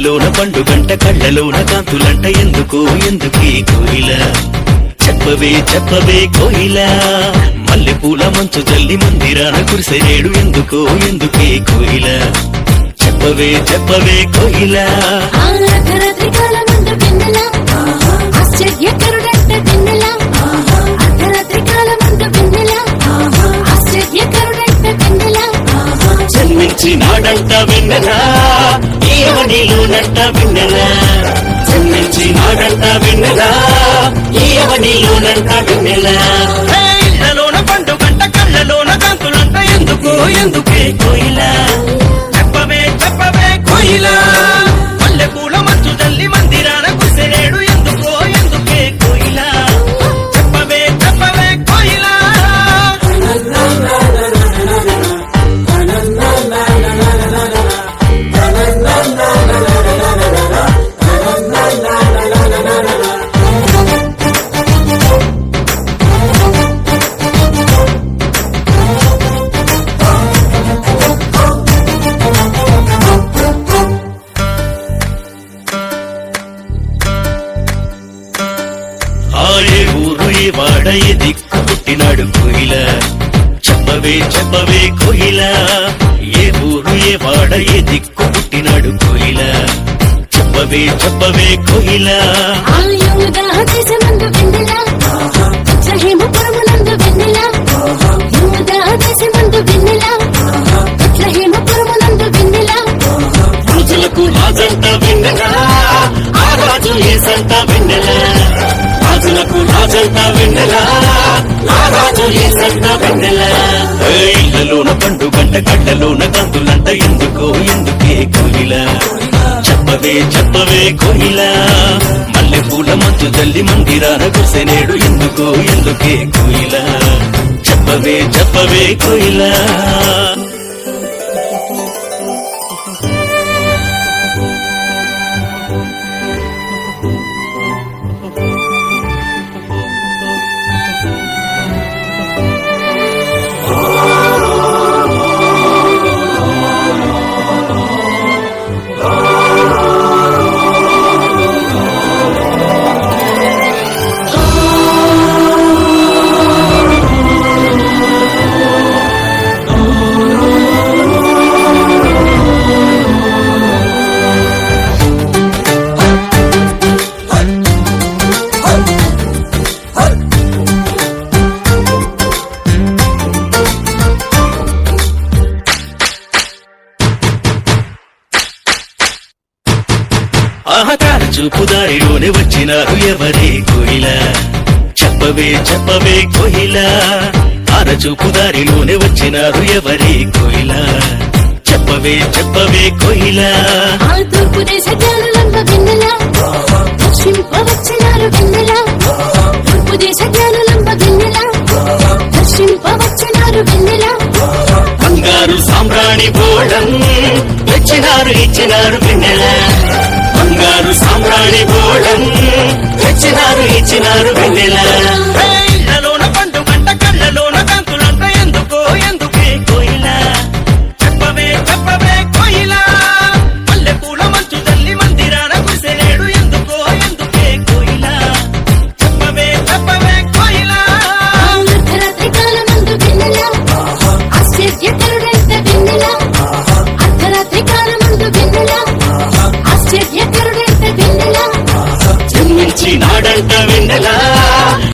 ఇళ్లలోన పండుగంట కళ్ళలోన కాంతులంట ఎందుకు ఎందుకీ కోయిల చెప్పవే చెప్పవే కోయిల మల్లెపూల మంచు జల్లి మందిరాన కురిసెనేడు ఎందుకు ఎందుకే కోయిల చెప్పవే చెప్పవే కోయిల జన్మించినాడంట వెన్నెలా ఈయవనిలోనంట వెన్నెలా జన్మించినాడంట వెన్నెలా ఈయవనిలోనంట వెన్నెలా ఇళ్లలోన పండుగంట కళ్ళలోన కాంతులంట ఎందుకు ఎందుకే కోయిల చెప్పవే చెప్పవే కోయిల మల్లెపూల మంచు జల్లి మందిరాన కురిసెనేడు ఎందుకో ఎందుకే కోయిల చెప్పవే చెప్పవే కోయిల ఏ ఊరు ఏ వాడ ఏ దిక్కు పుట్టినాడు కోయిల చెప్పవే చెప్పవే కోయిల ఏ ఊరు ఏ వాడ ఏ దిక్కు పుట్టినాడు కోయిల చెప్పవే చెప్పవే కోయిల రాజులకు రాజంట వెన్నెలా ఆ రాజు ఏసంట వెన్నెలా రాజులకు రాజంట వెన్నెలా ఆ రాజు ఏసంట వెన్నెలా ఇళ్లలోన పండుగంట కళ్ళలోన కాంతులంట ఎందుకో ఎందుకే కోయిల చెప్పవే చెప్పవే కోయిల మల్లెపూల మంచు జల్లి మందిరాన కురిసెనేడు ఎందుకో ఎందుకే కోయిల చెప్పవే చెప్పవే కోయిల ఆహతార చూపు దారిలోనే వచ్చినారు ఎవరే కోయిల చెప్పవే చెప్పవే కోయిల ఆర చూపు దారిలోనే వచ్చినారు ఎవరే కోయిల చెప్పవే చెప్పవే కోయిల తూర్పు దేశ జ్ఞానులంబ వెన్నెలా దర్శింపవచ్చినారు వెన్నెలా తూర్పు దేశ జ్ఞానులంబ వెన్నెలా దర్శింపవచ్చినారు వెన్నెలా బంగారు సామ్రాణి బోళం తెచ్చినారు ఇచ్చినారు వెన్నెలా బంగారు సామ్రాణి బోళం తెచ్చినారు ఇచ్చినారు వెన్నెలా